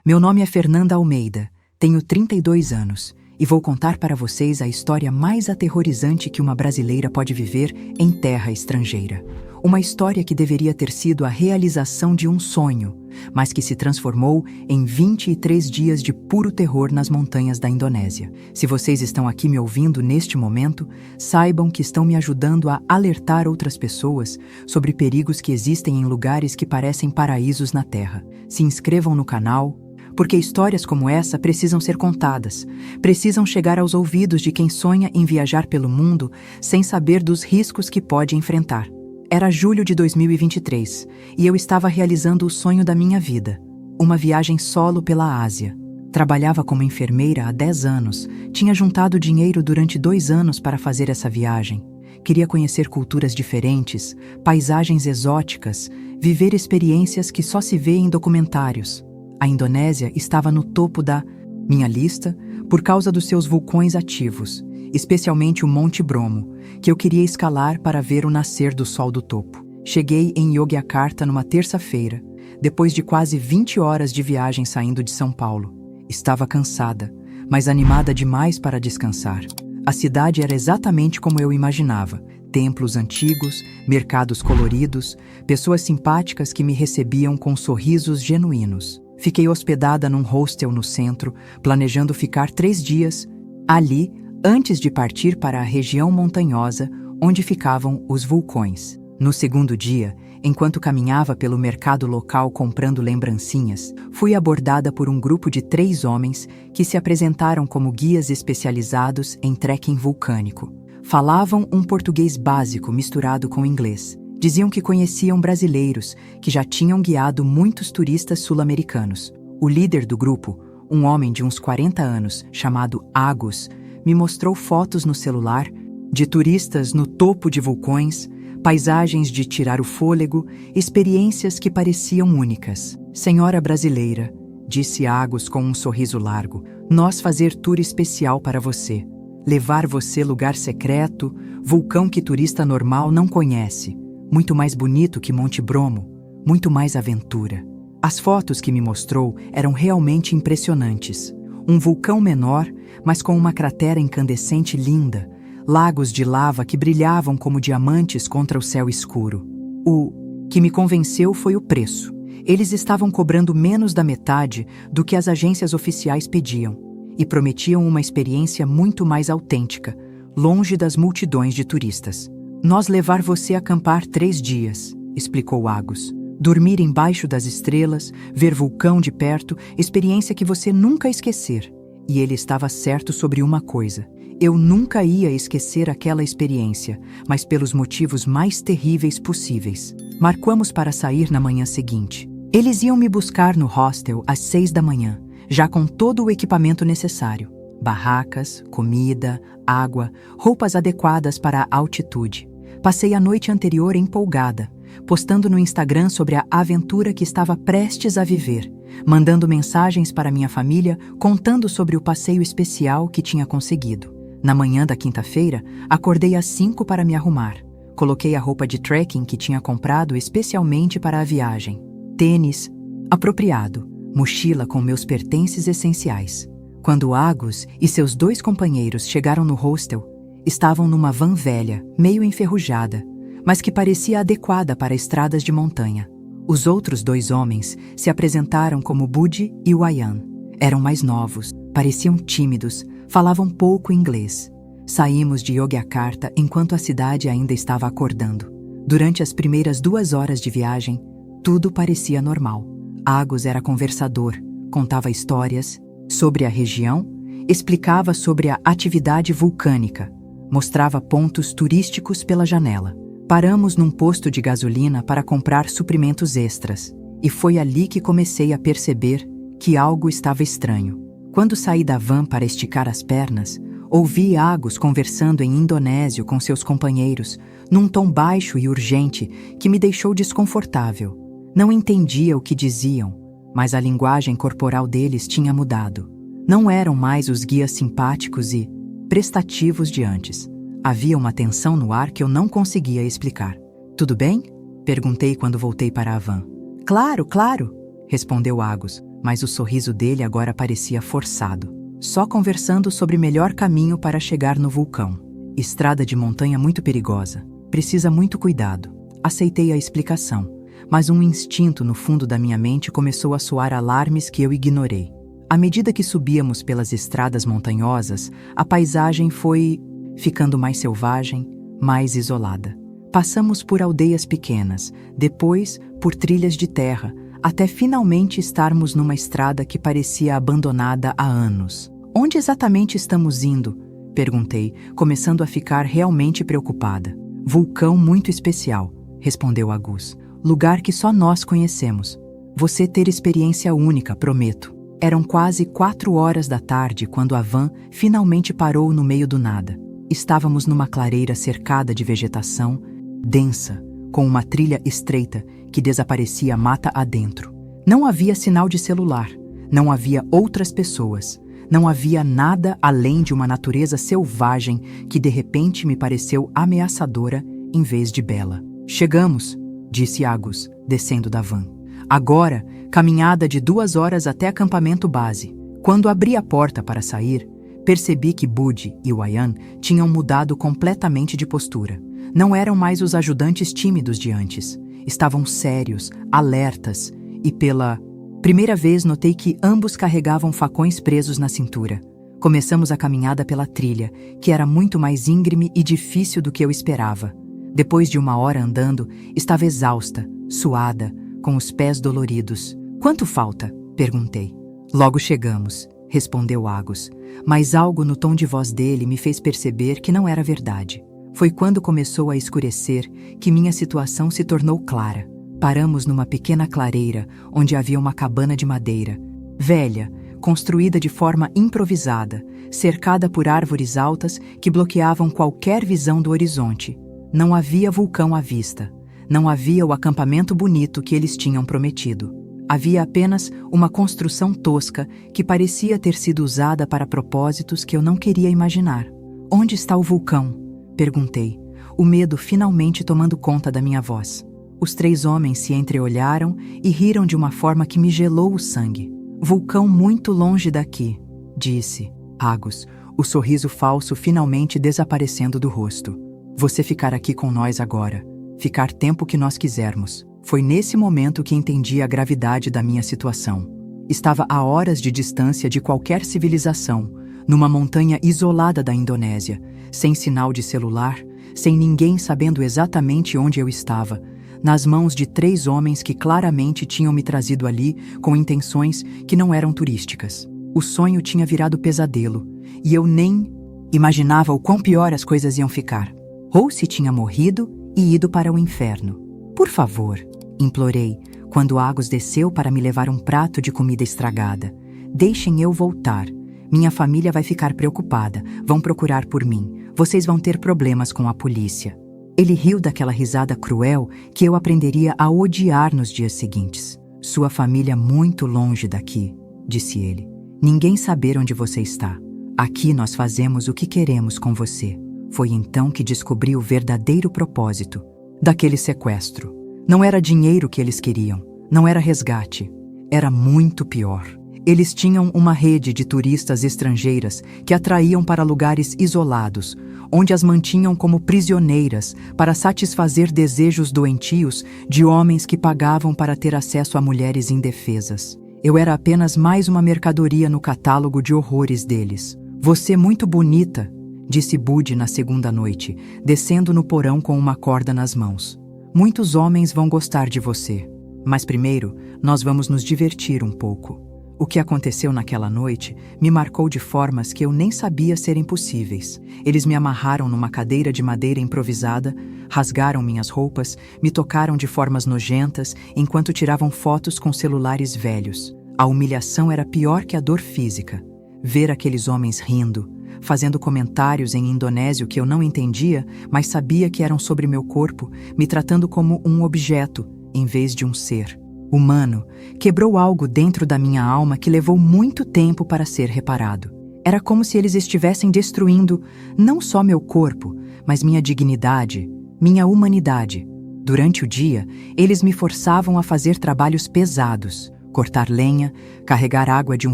Meu nome é Fernanda Almeida, tenho 32 anos e vou contar para vocês a história mais aterrorizante que uma brasileira pode viver em terra estrangeira. Uma história que deveria ter sido a realização de um sonho, mas que se transformou em 23 dias de puro terror nas montanhas da Indonésia. Se vocês estão aqui me ouvindo neste momento, saibam que estão me ajudando a alertar outras pessoas sobre perigos que existem em lugares que parecem paraísos na Terra. Se inscrevam no canal, porque histórias como essa precisam ser contadas, precisam chegar aos ouvidos de quem sonha em viajar pelo mundo sem saber dos riscos que pode enfrentar. Era julho de 2023 e eu estava realizando o sonho da minha vida, uma viagem solo pela Ásia. Trabalhava como enfermeira há 10 anos, tinha juntado dinheiro durante 2 anos para fazer essa viagem. Queria conhecer culturas diferentes, paisagens exóticas, viver experiências que só se vê em documentários. A Indonésia estava no topo da minha lista por causa dos seus vulcões ativos, especialmente o Monte Bromo, que eu queria escalar para ver o nascer do sol do topo. Cheguei em Yogyakarta numa terça-feira, depois de quase 20 horas de viagem saindo de São Paulo. Estava cansada, mas animada demais para descansar. A cidade era exatamente como eu imaginava. Templos antigos, mercados coloridos, pessoas simpáticas que me recebiam com sorrisos genuínos. Fiquei hospedada num hostel no centro, planejando ficar 3 dias ali, antes de partir para a região montanhosa onde ficavam os vulcões. No segundo dia, enquanto caminhava pelo mercado local comprando lembrancinhas, fui abordada por um grupo de 3 homens que se apresentaram como guias especializados em trekking vulcânico. Falavam um português básico misturado com inglês. Diziam que conheciam brasileiros que já tinham guiado muitos turistas sul-americanos. O líder do grupo, um homem de uns 40 anos, chamado Agus, me mostrou fotos no celular de turistas no topo de vulcões, paisagens de tirar o fôlego, experiências que pareciam únicas. Senhora brasileira, disse Agus com um sorriso largo, nós fazer tour especial para você. Levar você lugar secreto, vulcão que turista normal não conhece. Muito mais bonito que Monte Bromo, muito mais aventura. As fotos que me mostrou eram realmente impressionantes. Um vulcão menor, mas com uma cratera incandescente linda, lagos de lava que brilhavam como diamantes contra o céu escuro. O que me convenceu foi o preço. Eles estavam cobrando menos da metade do que as agências oficiais pediam e prometiam uma experiência muito mais autêntica, longe das multidões de turistas. Nós levar você a acampar 3 dias, explicou Agus. Dormir embaixo das estrelas, ver vulcão de perto, experiência que você nunca esquecer. E ele estava certo sobre uma coisa. Eu nunca ia esquecer aquela experiência, mas pelos motivos mais terríveis possíveis. Marcamos para sair na manhã seguinte. Eles iam me buscar no hostel às 6 da manhã, já com todo o equipamento necessário. Barracas, comida, água, roupas adequadas para a altitude. Passei a noite anterior empolgada, postando no Instagram sobre a aventura que estava prestes a viver, mandando mensagens para minha família contando sobre o passeio especial que tinha conseguido. Na manhã da quinta-feira, acordei às 5 para me arrumar. Coloquei a roupa de trekking que tinha comprado especialmente para a viagem. Tênis apropriado, mochila com meus pertences essenciais. Quando Agus e seus 2 companheiros chegaram no hostel, estavam numa van velha, meio enferrujada, mas que parecia adequada para estradas de montanha. Os outros 2 homens se apresentaram como Budi e Wayan. Eram mais novos, pareciam tímidos, falavam pouco inglês. Saímos de Yogyakarta enquanto a cidade ainda estava acordando. Durante as primeiras 2 horas de viagem, tudo parecia normal. Agus era conversador, contava histórias sobre a região, explicava sobre a atividade vulcânica, mostrava pontos turísticos pela janela. Paramos num posto de gasolina para comprar suprimentos extras, e foi ali que comecei a perceber que algo estava estranho. Quando saí da van para esticar as pernas, ouvi Agus conversando em indonésio com seus companheiros, num tom baixo e urgente que me deixou desconfortável. Não entendia o que diziam, mas a linguagem corporal deles tinha mudado. Não eram mais os guias simpáticos e prestativos de antes. Havia uma tensão no ar que eu não conseguia explicar. Tudo bem? Perguntei quando voltei para a van. Claro, claro, respondeu Agus, mas o sorriso dele agora parecia forçado. Só conversando sobre o melhor caminho para chegar no vulcão. Estrada de montanha muito perigosa. Precisa muito cuidado. Aceitei a explicação, mas um instinto no fundo da minha mente começou a soar alarmes que eu ignorei. À medida que subíamos pelas estradas montanhosas, a paisagem foi ficando mais selvagem, mais isolada. Passamos por aldeias pequenas, depois por trilhas de terra, até finalmente estarmos numa estrada que parecia abandonada há anos. Onde exatamente estamos indo? Perguntei, começando a ficar realmente preocupada. Vulcão muito especial, respondeu Agus. Lugar que só nós conhecemos. Você ter experiência única, prometo. Eram quase 4 horas da tarde quando a van finalmente parou no meio do nada. Estávamos numa clareira cercada de vegetação densa, com uma trilha estreita que desaparecia mata adentro. Não havia sinal de celular, não havia outras pessoas, não havia nada além de uma natureza selvagem que de repente me pareceu ameaçadora em vez de bela. Chegamos, disse Agus, descendo da van. Agora, caminhada de 2 horas até acampamento base. Quando abri a porta para sair, percebi que Budi e Wayan tinham mudado completamente de postura. Não eram mais os ajudantes tímidos de antes. Estavam sérios, alertas, e pela primeira vez notei que ambos carregavam facões presos na cintura. Começamos a caminhada pela trilha, que era muito mais íngreme e difícil do que eu esperava. Depois de 1 hora andando, estava exausta, suada, com os pés doloridos. Quanto falta? Perguntei. Logo chegamos, respondeu Agus, mas algo no tom de voz dele me fez perceber que não era verdade. Foi quando começou a escurecer que minha situação se tornou clara. Paramos numa pequena clareira onde havia uma cabana de madeira, velha, construída de forma improvisada, cercada por árvores altas que bloqueavam qualquer visão do horizonte. Não havia vulcão à vista. Não havia o acampamento bonito que eles tinham prometido. Havia apenas uma construção tosca que parecia ter sido usada para propósitos que eu não queria imaginar. Onde está o vulcão? Perguntei, o medo finalmente tomando conta da minha voz. Os 3 homens se entreolharam e riram de uma forma que me gelou o sangue. Vulcão muito longe daqui, disse Agus, o sorriso falso finalmente desaparecendo do rosto. Você ficar aqui com nós agora. Ficar tempo que nós quisermos. Foi nesse momento que entendi a gravidade da minha situação. Estava a horas de distância de qualquer civilização, numa montanha isolada da Indonésia, sem sinal de celular, sem ninguém sabendo exatamente onde eu estava, nas mãos de 3 homens que claramente tinham me trazido ali com intenções que não eram turísticas. O sonho tinha virado pesadelo, e eu nem imaginava o quão pior as coisas iam ficar. Ou se tinha morrido e ido para o inferno. Por favor, implorei, quando Agus desceu para me levar um prato de comida estragada. Deixem eu voltar. Minha família vai ficar preocupada. Vão procurar por mim. Vocês vão ter problemas com a polícia. Ele riu daquela risada cruel que eu aprenderia a odiar nos dias seguintes. Sua família muito longe daqui, disse ele. Ninguém saber onde você está. Aqui nós fazemos o que queremos com você. Foi então que descobri o verdadeiro propósito daquele sequestro. Não era dinheiro que eles queriam, não era resgate. Era muito pior. Eles tinham uma rede de turistas estrangeiras que atraíam para lugares isolados, onde as mantinham como prisioneiras para satisfazer desejos doentios de homens que pagavam para ter acesso a mulheres indefesas. Eu era apenas mais uma mercadoria no catálogo de horrores deles. Você muito bonita, disse Budi na segunda noite, descendo no porão com uma corda nas mãos. Muitos homens vão gostar de você, mas primeiro nós vamos nos divertir um pouco. O que aconteceu naquela noite me marcou de formas que eu nem sabia serem possíveis. Eles me amarraram numa cadeira de madeira improvisada, rasgaram minhas roupas, me tocaram de formas nojentas enquanto tiravam fotos com celulares velhos. A humilhação era pior que a dor física. Ver aqueles homens rindo, fazendo comentários em indonésio que eu não entendia, mas sabia que eram sobre meu corpo, me tratando como um objeto, em vez de um ser humano, quebrou algo dentro da minha alma que levou muito tempo para ser reparado. Era como se eles estivessem destruindo não só meu corpo, mas minha dignidade, minha humanidade. Durante o dia, eles me forçavam a fazer trabalhos pesados, cortar lenha, carregar água de um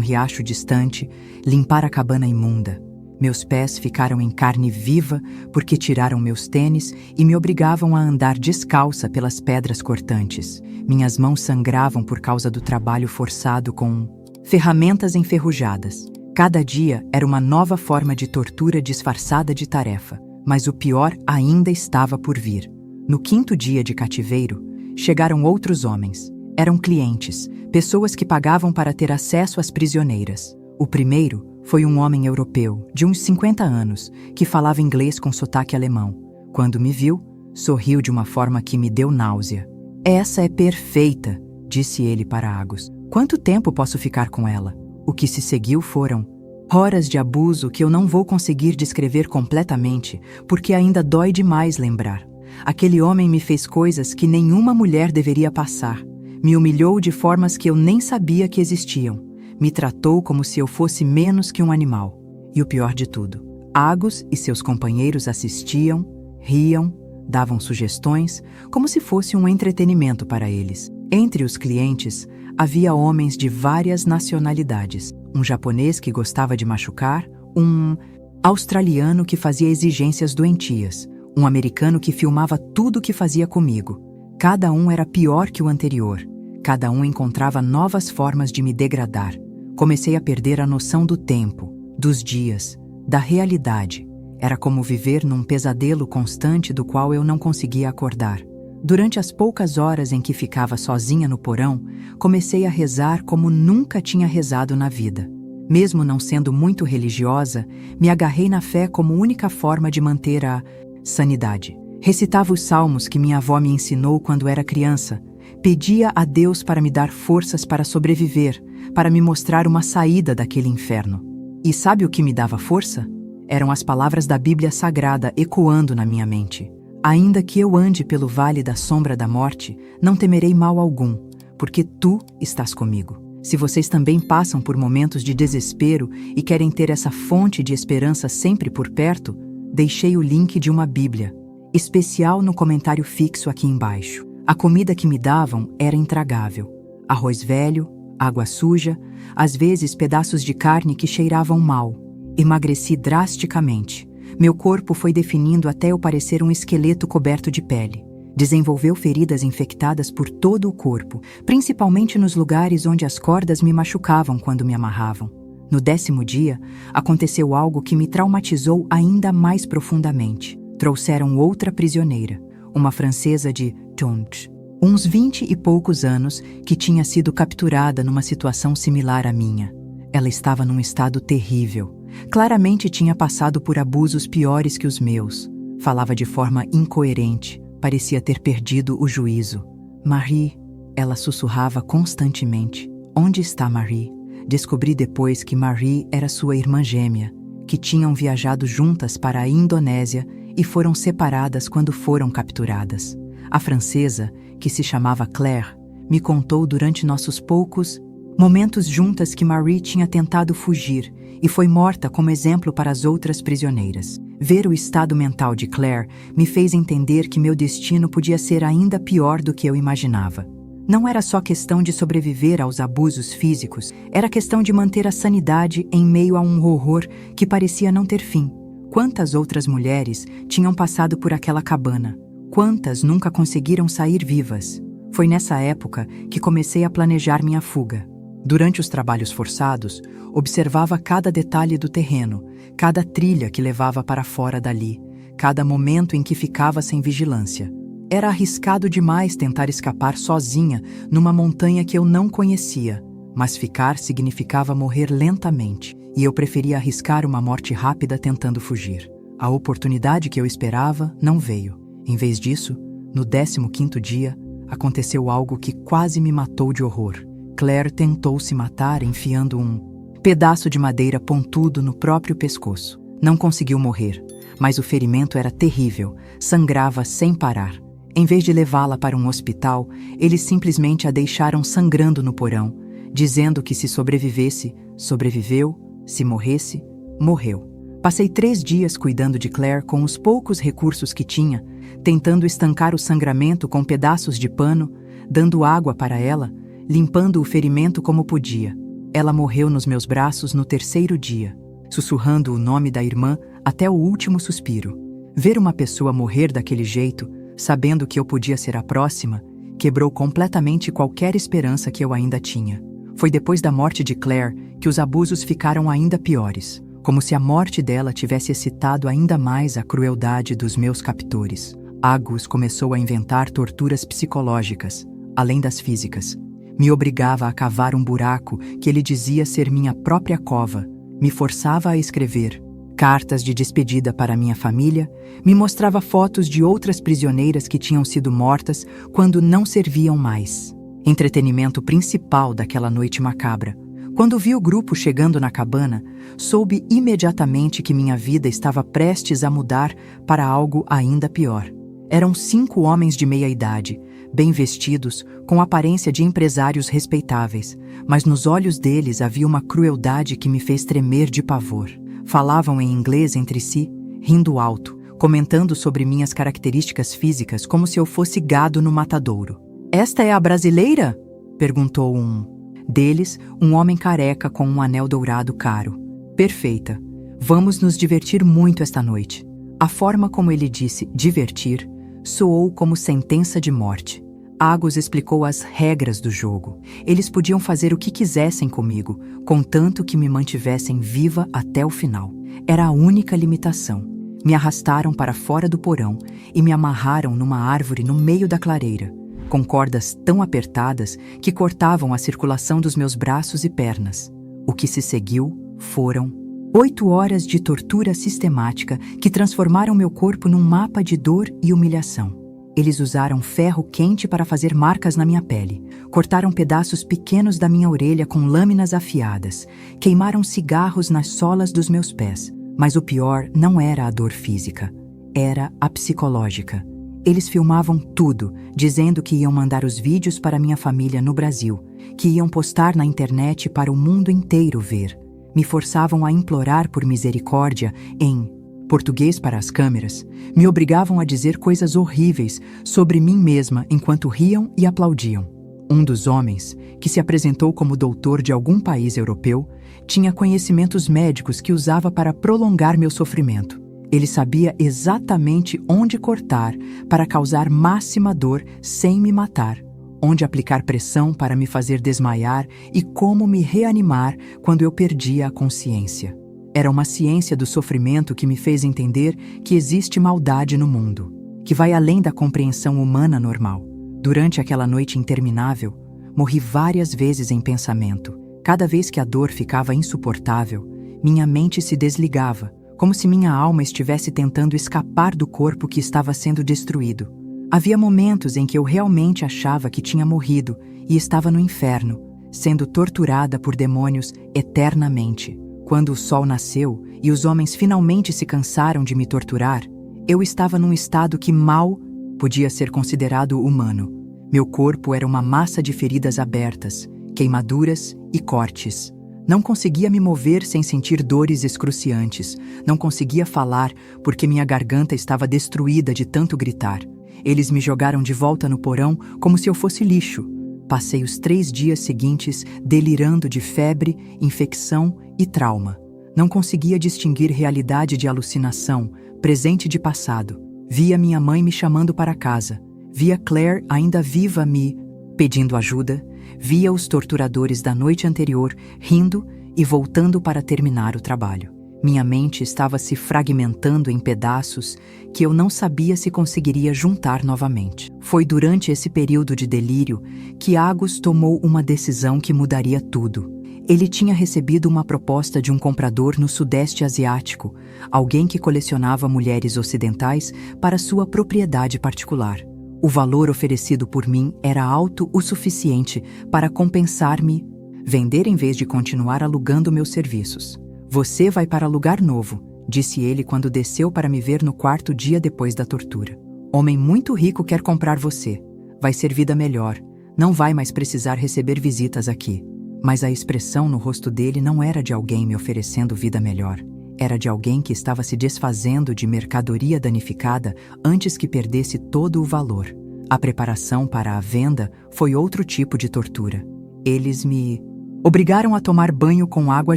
riacho distante, limpar a cabana imunda. Meus pés ficaram em carne viva porque tiraram meus tênis e me obrigavam a andar descalça pelas pedras cortantes. Minhas mãos sangravam por causa do trabalho forçado com ferramentas enferrujadas. Cada dia era uma nova forma de tortura disfarçada de tarefa, mas o pior ainda estava por vir. No 5º dia de cativeiro, chegaram outros homens. Eram clientes, pessoas que pagavam para ter acesso às prisioneiras. O primeiro foi um homem europeu, de uns 50 anos, que falava inglês com sotaque alemão. Quando me viu, sorriu de uma forma que me deu náusea. "Essa é perfeita", disse ele para Agus. "Quanto tempo posso ficar com ela?" O que se seguiu foram horas de abuso que eu não vou conseguir descrever completamente, porque ainda dói demais lembrar. Aquele homem me fez coisas que nenhuma mulher deveria passar. Me humilhou de formas que eu nem sabia que existiam. Me tratou como se eu fosse menos que um animal. E o pior de tudo, Agus e seus companheiros assistiam, riam, davam sugestões, como se fosse um entretenimento para eles. Entre os clientes, havia homens de várias nacionalidades. Um japonês que gostava de machucar, um australiano que fazia exigências doentias, um americano que filmava tudo o que fazia comigo. Cada um era pior que o anterior. Cada um encontrava novas formas de me degradar. Comecei a perder a noção do tempo, dos dias, da realidade. Era como viver num pesadelo constante do qual eu não conseguia acordar. Durante as poucas horas em que ficava sozinha no porão, comecei a rezar como nunca tinha rezado na vida. Mesmo não sendo muito religiosa, me agarrei na fé como única forma de manter a sanidade. Recitava os salmos que minha avó me ensinou quando era criança. Pedia a Deus para me dar forças para sobreviver, para me mostrar uma saída daquele inferno. E sabe o que me dava força? Eram as palavras da Bíblia Sagrada ecoando na minha mente. Ainda que eu ande pelo vale da sombra da morte, não temerei mal algum, porque tu estás comigo. Se vocês também passam por momentos de desespero e querem ter essa fonte de esperança sempre por perto, deixei o link de uma Bíblia, especial no comentário fixo aqui embaixo. A comida que me davam era intragável. Arroz velho, água suja, às vezes pedaços de carne que cheiravam mal. Emagreci drasticamente. Meu corpo foi definindo até eu parecer um esqueleto coberto de pele. Desenvolveu feridas infectadas por todo o corpo, principalmente nos lugares onde as cordas me machucavam quando me amarravam. No 10º dia, aconteceu algo que me traumatizou ainda mais profundamente. Trouxeram outra prisioneira, uma francesa de Tonch, uns 20 e poucos anos, que tinha sido capturada numa situação similar à minha. Ela estava num estado terrível. Claramente tinha passado por abusos piores que os meus. Falava de forma incoerente, parecia ter perdido o juízo. "Marie", ela sussurrava constantemente. "Onde está Marie?" Descobri depois que Marie era sua irmã gêmea, que tinham viajado juntas para a Indonésia e foram separadas quando foram capturadas. A francesa, que se chamava Claire, me contou durante nossos poucos momentos juntas que Marie tinha tentado fugir e foi morta como exemplo para as outras prisioneiras. Ver o estado mental de Claire me fez entender que meu destino podia ser ainda pior do que eu imaginava. Não era só questão de sobreviver aos abusos físicos, era questão de manter a sanidade em meio a um horror que parecia não ter fim. Quantas outras mulheres tinham passado por aquela cabana? Quantas nunca conseguiram sair vivas? Foi nessa época que comecei a planejar minha fuga. Durante os trabalhos forçados, observava cada detalhe do terreno, cada trilha que levava para fora dali, cada momento em que ficava sem vigilância. Era arriscado demais tentar escapar sozinha numa montanha que eu não conhecia, mas ficar significava morrer lentamente, e eu preferia arriscar uma morte rápida tentando fugir. A oportunidade que eu esperava não veio. Em vez disso, no 15º dia, aconteceu algo que quase me matou de horror. Claire tentou se matar enfiando um pedaço de madeira pontudo no próprio pescoço. Não conseguiu morrer, mas o ferimento era terrível, sangrava sem parar. Em vez de levá-la para um hospital, eles simplesmente a deixaram sangrando no porão, dizendo que se sobrevivesse, sobreviveu, se morresse, morreu. Passei 3 dias cuidando de Claire com os poucos recursos que tinha, tentando estancar o sangramento com pedaços de pano, dando água para ela, limpando o ferimento como podia. Ela morreu nos meus braços no 3º dia, sussurrando o nome da irmã até o último suspiro. Ver uma pessoa morrer daquele jeito, sabendo que eu podia ser a próxima, quebrou completamente qualquer esperança que eu ainda tinha. Foi depois da morte de Claire que os abusos ficaram ainda piores, como se a morte dela tivesse excitado ainda mais a crueldade dos meus captores. Agus começou a inventar torturas psicológicas, além das físicas. Me obrigava a cavar um buraco que ele dizia ser minha própria cova, me forçava a escrever cartas de despedida para minha família, me mostrava fotos de outras prisioneiras que tinham sido mortas quando não serviam mais. Entretenimento principal daquela noite macabra. Quando vi o grupo chegando na cabana, soube imediatamente que minha vida estava prestes a mudar para algo ainda pior. Eram 5 homens de meia-idade, bem vestidos, com aparência de empresários respeitáveis, mas nos olhos deles havia uma crueldade que me fez tremer de pavor. Falavam em inglês entre si, rindo alto, comentando sobre minhas características físicas como se eu fosse gado no matadouro. "Esta é a brasileira?" perguntou um deles, um homem careca com um anel dourado caro. "Perfeita. Vamos nos divertir muito esta noite." A forma como ele disse "divertir" soou como sentença de morte. Agus explicou as regras do jogo. Eles podiam fazer o que quisessem comigo, contanto que me mantivessem viva até o final. Era a única limitação. Me arrastaram para fora do porão e me amarraram numa árvore no meio da clareira, com cordas tão apertadas que cortavam a circulação dos meus braços e pernas. O que se seguiu foram 8 horas de tortura sistemática que transformaram meu corpo num mapa de dor e humilhação. Eles usaram ferro quente para fazer marcas na minha pele, cortaram pedaços pequenos da minha orelha com lâminas afiadas, queimaram cigarros nas solas dos meus pés. Mas o pior não era a dor física, era a psicológica. Eles filmavam tudo, dizendo que iam mandar os vídeos para minha família no Brasil, que iam postar na internet para o mundo inteiro ver. Me forçavam a implorar por misericórdia em português para as câmeras, me obrigavam a dizer coisas horríveis sobre mim mesma enquanto riam e aplaudiam. Um dos homens, que se apresentou como doutor de algum país europeu, tinha conhecimentos médicos que usava para prolongar meu sofrimento. Ele sabia exatamente onde cortar para causar máxima dor sem me matar, onde aplicar pressão para me fazer desmaiar e como me reanimar quando eu perdia a consciência. Era uma ciência do sofrimento que me fez entender que existe maldade no mundo, que vai além da compreensão humana normal. Durante aquela noite interminável, morri várias vezes em pensamento. Cada vez que a dor ficava insuportável, minha mente se desligava, como se minha alma estivesse tentando escapar do corpo que estava sendo destruído. Havia momentos em que eu realmente achava que tinha morrido e estava no inferno, sendo torturada por demônios eternamente. Quando o sol nasceu e os homens finalmente se cansaram de me torturar, eu estava num estado que mal podia ser considerado humano. Meu corpo era uma massa de feridas abertas, queimaduras e cortes. Não conseguia me mover sem sentir dores excruciantes. Não conseguia falar porque minha garganta estava destruída de tanto gritar. Eles me jogaram de volta no porão como se eu fosse lixo. Passei os 3 dias seguintes delirando de febre, infecção e trauma. Não conseguia distinguir realidade de alucinação, presente de passado. Via minha mãe me chamando para casa. Via Claire ainda viva me pedindo ajuda. Via os torturadores da noite anterior rindo e voltando para terminar o trabalho. Minha mente estava se fragmentando em pedaços que eu não sabia se conseguiria juntar novamente. Foi durante esse período de delírio que Agus tomou uma decisão que mudaria tudo. Ele tinha recebido uma proposta de um comprador no Sudeste Asiático, alguém que colecionava mulheres ocidentais para sua propriedade particular. O valor oferecido por mim era alto o suficiente para compensar-me, vender em vez de continuar alugando meus serviços. "Você vai para lugar novo", disse ele quando desceu para me ver no 4º dia depois da tortura. "Homem muito rico quer comprar você. Vai ser vida melhor. Não vai mais precisar receber visitas aqui." Mas a expressão no rosto dele não era de alguém me oferecendo vida melhor. Era de alguém que estava se desfazendo de mercadoria danificada antes que perdesse todo o valor. A preparação para a venda foi outro tipo de tortura. Eles me obrigaram a tomar banho com água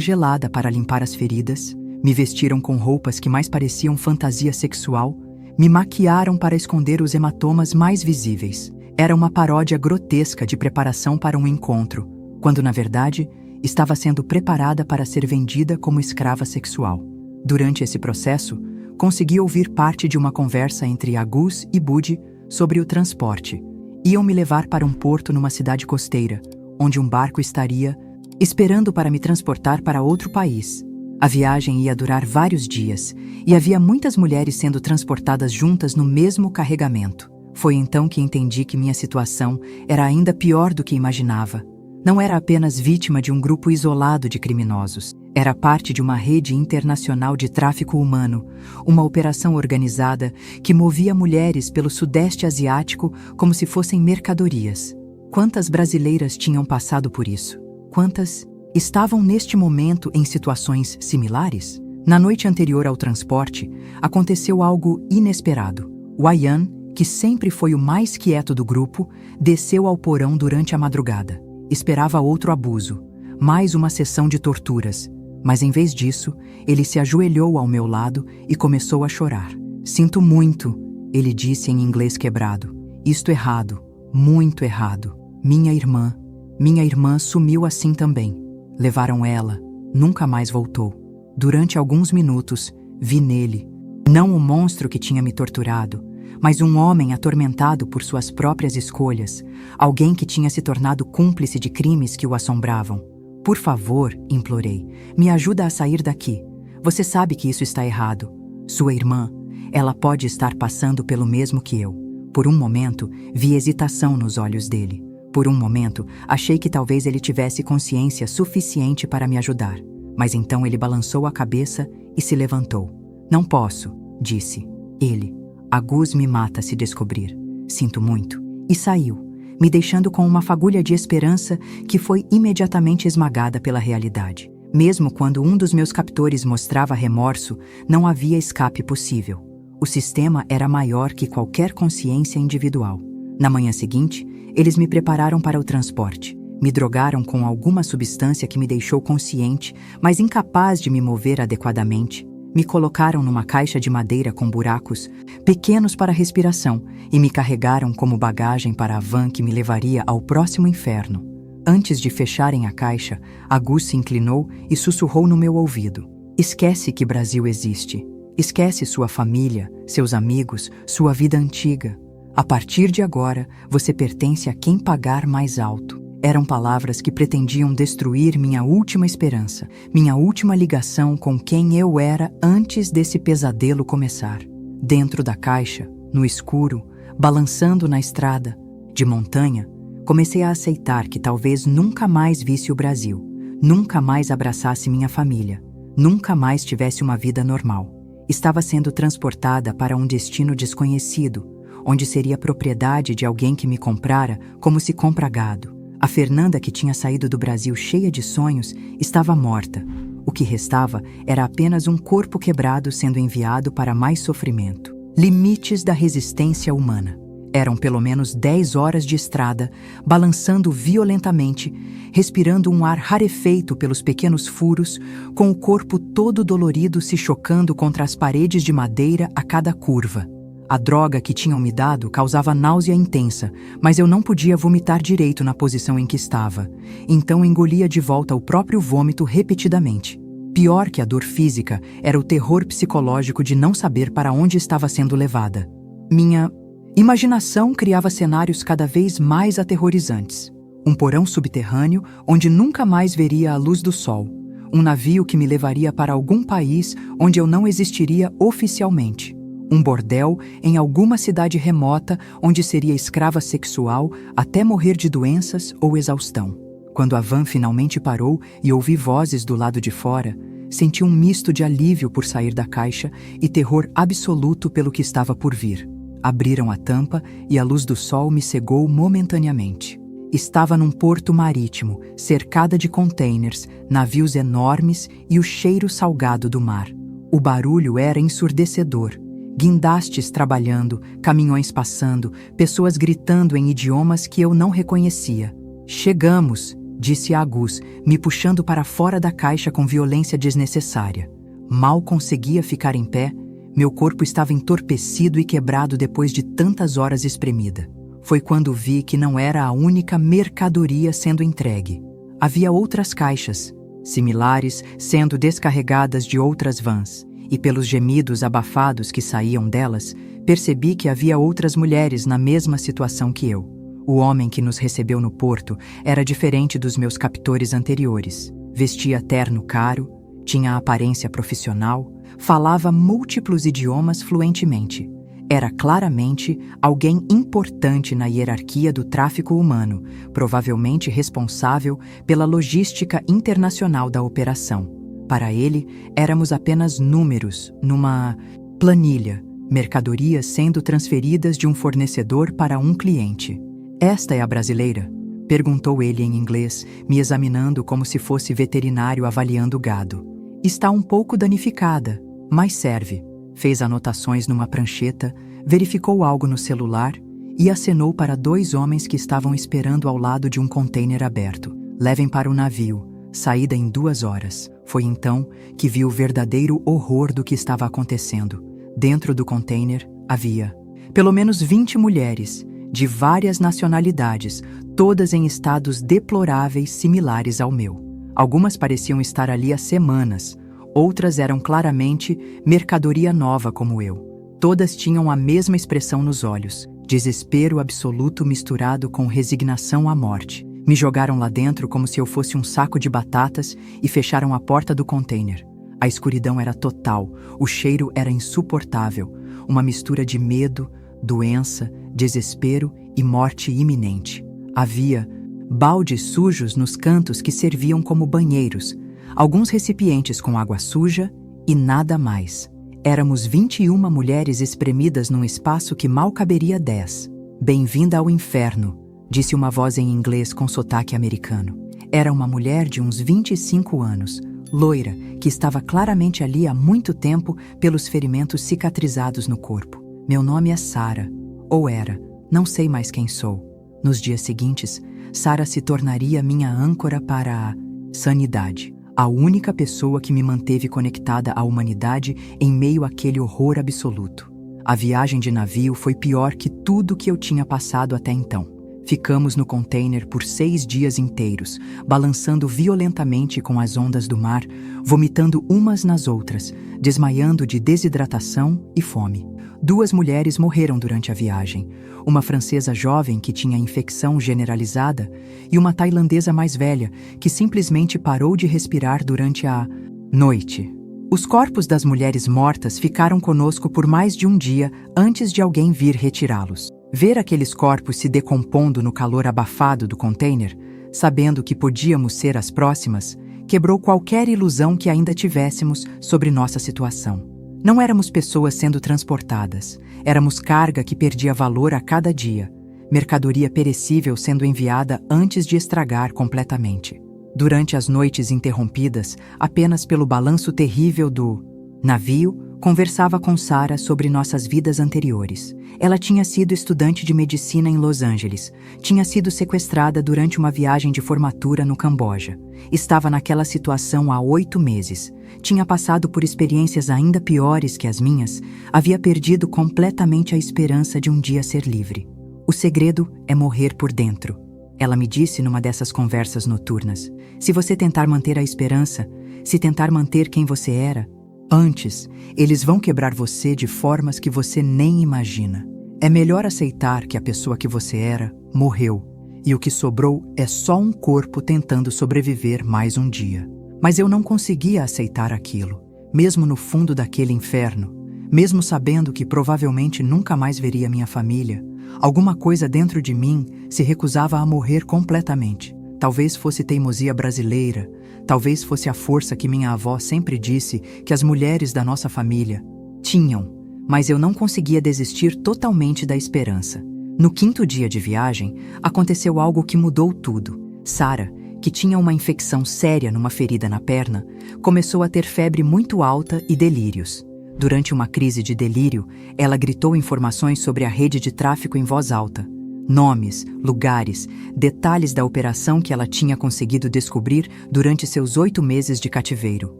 gelada para limpar as feridas, me vestiram com roupas que mais pareciam fantasia sexual, me maquiaram para esconder os hematomas mais visíveis. Era uma paródia grotesca de preparação para um encontro, quando, na verdade, estava sendo preparada para ser vendida como escrava sexual. Durante esse processo, consegui ouvir parte de uma conversa entre Agus e Budi sobre o transporte. Iam me levar para um porto numa cidade costeira, onde um barco estaria esperando para me transportar para outro país. A viagem ia durar vários dias, e havia muitas mulheres sendo transportadas juntas no mesmo carregamento. Foi então que entendi que minha situação era ainda pior do que imaginava. Não era apenas vítima de um grupo isolado de criminosos. Era parte de uma rede internacional de tráfico humano, uma operação organizada que movia mulheres pelo Sudeste Asiático como se fossem mercadorias. Quantas brasileiras tinham passado por isso? Quantas estavam neste momento em situações similares? Na noite anterior ao transporte, aconteceu algo inesperado. O Ayan, que sempre foi o mais quieto do grupo, desceu ao porão durante a madrugada. Esperava outro abuso, mais uma sessão de torturas. Mas em vez disso, ele se ajoelhou ao meu lado e começou a chorar. "Sinto muito", ele disse em inglês quebrado. "Isto errado, muito errado. Minha irmã sumiu assim também. Levaram ela, nunca mais voltou. Durante alguns minutos, vi nele, não o monstro que tinha me torturado, mas um homem atormentado por suas próprias escolhas, alguém que tinha se tornado cúmplice de crimes que o assombravam. Por favor", implorei, "me ajuda a sair daqui. Você sabe que isso está errado. Sua irmã, ela pode estar passando pelo mesmo que eu." Por um momento, vi hesitação nos olhos dele. Por um momento, achei que talvez ele tivesse consciência suficiente para me ajudar. Mas então ele balançou a cabeça e se levantou. "Não posso", disse. Ele. "Agus me mata se descobrir. Sinto muito." E saiu, me deixando com uma fagulha de esperança que foi imediatamente esmagada pela realidade. Mesmo quando um dos meus captores mostrava remorso, não havia escape possível. O sistema era maior que qualquer consciência individual. Na manhã seguinte, eles me prepararam para o transporte. Me drogaram com alguma substância que me deixou consciente, mas incapaz de me mover adequadamente. Me colocaram numa caixa de madeira com buracos, pequenos para respiração, e me carregaram como bagagem para a van que me levaria ao próximo inferno. Antes de fecharem a caixa, Agus se inclinou e sussurrou no meu ouvido. "Esquece que Brasil existe. Esquece sua família, seus amigos, sua vida antiga. A partir de agora, você pertence a quem pagar mais alto." Eram palavras que pretendiam destruir minha última esperança, minha última ligação com quem eu era antes desse pesadelo começar. Dentro da caixa, no escuro, balançando na estrada de montanha, comecei a aceitar que talvez nunca mais visse o Brasil, nunca mais abraçasse minha família, nunca mais tivesse uma vida normal. Estava sendo transportada para um destino desconhecido, onde seria propriedade de alguém que me comprara como se compra gado. A Fernanda, que tinha saído do Brasil cheia de sonhos, estava morta. O que restava era apenas um corpo quebrado sendo enviado para mais sofrimento. Limites da resistência humana. Eram pelo menos 10 horas de estrada, balançando violentamente, respirando um ar rarefeito pelos pequenos furos, com o corpo todo dolorido se chocando contra as paredes de madeira a cada curva. A droga que tinham me dado causava náusea intensa, mas eu não podia vomitar direito na posição em que estava. Então engolia de volta o próprio vômito repetidamente. Pior que a dor física era o terror psicológico de não saber para onde estava sendo levada. Minha imaginação criava cenários cada vez mais aterrorizantes. Um porão subterrâneo onde nunca mais veria a luz do sol. Um navio que me levaria para algum país onde eu não existiria oficialmente. Um bordel em alguma cidade remota onde seria escrava sexual até morrer de doenças ou exaustão. Quando a van finalmente parou e ouvi vozes do lado de fora, senti um misto de alívio por sair da caixa e terror absoluto pelo que estava por vir. Abriram a tampa e a luz do sol me cegou momentaneamente. Estava num porto marítimo, cercada de containers, navios enormes e o cheiro salgado do mar. O barulho era ensurdecedor. Guindastes trabalhando, caminhões passando, pessoas gritando em idiomas que eu não reconhecia. "Chegamos", disse Agus, me puxando para fora da caixa com violência desnecessária. Mal conseguia ficar em pé, meu corpo estava entorpecido e quebrado depois de tantas horas espremida. Foi quando vi que não era a única mercadoria sendo entregue. Havia outras caixas, similares, sendo descarregadas de outras vans, e pelos gemidos abafados que saíam delas, percebi que havia outras mulheres na mesma situação que eu. O homem que nos recebeu no porto era diferente dos meus captores anteriores. Vestia terno caro, tinha aparência profissional, falava múltiplos idiomas fluentemente. Era claramente alguém importante na hierarquia do tráfico humano, provavelmente responsável pela logística internacional da operação. Para ele, éramos apenas números numa planilha, mercadorias sendo transferidas de um fornecedor para um cliente. "Esta é a brasileira?", perguntou ele em inglês, me examinando como se fosse veterinário avaliando o gado. "Está um pouco danificada, mas serve." Fez anotações numa prancheta, verificou algo no celular e acenou para 2 homens que estavam esperando ao lado de um container aberto. "Levem para o navio, saída em 2 horas." Foi então que vi o verdadeiro horror do que estava acontecendo. Dentro do container havia pelo menos 20 mulheres, de várias nacionalidades, todas em estados deploráveis similares ao meu. Algumas pareciam estar ali há semanas, outras eram claramente mercadoria nova como eu. Todas tinham a mesma expressão nos olhos, desespero absoluto misturado com resignação à morte. Me jogaram lá dentro como se eu fosse um saco de batatas e fecharam a porta do container. A escuridão era total, o cheiro era insuportável, uma mistura de medo, doença, desespero e morte iminente. Havia baldes sujos nos cantos que serviam como banheiros, alguns recipientes com água suja e nada mais. Éramos 21 mulheres espremidas num espaço que mal caberia 10. "Bem-vinda ao inferno", disse uma voz em inglês com sotaque americano. Era uma mulher de uns 25 anos, loira, que estava claramente ali há muito tempo pelos ferimentos cicatrizados no corpo. "Meu nome é Sarah, ou era, não sei mais quem sou." Nos dias seguintes, Sarah se tornaria minha âncora para a sanidade, a única pessoa que me manteve conectada à humanidade em meio àquele horror absoluto. A viagem de navio foi pior que tudo que eu tinha passado até então. Ficamos no container por 6 dias inteiros, balançando violentamente com as ondas do mar, vomitando umas nas outras, desmaiando de desidratação e fome. 2 mulheres morreram durante a viagem, uma francesa jovem que tinha infecção generalizada e uma tailandesa mais velha que simplesmente parou de respirar durante a noite. Os corpos das mulheres mortas ficaram conosco por mais de um dia antes de alguém vir retirá-los. Ver aqueles corpos se decompondo no calor abafado do container, sabendo que podíamos ser as próximas, quebrou qualquer ilusão que ainda tivéssemos sobre nossa situação. Não éramos pessoas sendo transportadas, éramos carga que perdia valor a cada dia, mercadoria perecível sendo enviada antes de estragar completamente. Durante as noites interrompidas, apenas pelo balanço terrível do navio, conversava com Sarah sobre nossas vidas anteriores. Ela tinha sido estudante de medicina em Los Angeles, tinha sido sequestrada durante uma viagem de formatura no Camboja. Estava naquela situação há 8 meses. Tinha passado por experiências ainda piores que as minhas, havia perdido completamente a esperança de um dia ser livre. "O segredo é morrer por dentro", ela me disse numa dessas conversas noturnas. "Se você tentar manter a esperança, se tentar manter quem você era, antes, eles vão quebrar você de formas que você nem imagina. É melhor aceitar que a pessoa que você era morreu, e o que sobrou é só um corpo tentando sobreviver mais um dia." Mas eu não conseguia aceitar aquilo, mesmo no fundo daquele inferno, mesmo sabendo que provavelmente nunca mais veria minha família. Alguma coisa dentro de mim se recusava a morrer completamente. Talvez fosse teimosia brasileira, talvez fosse a força que minha avó sempre disse que as mulheres da nossa família tinham, mas eu não conseguia desistir totalmente da esperança. No 5º dia de viagem, aconteceu algo que mudou tudo. Sarah, que tinha uma infecção séria numa ferida na perna, começou a ter febre muito alta e delírios. Durante uma crise de delírio, ela gritou informações sobre a rede de tráfico em voz alta. Nomes, lugares, detalhes da operação que ela tinha conseguido descobrir durante seus 8 meses de cativeiro.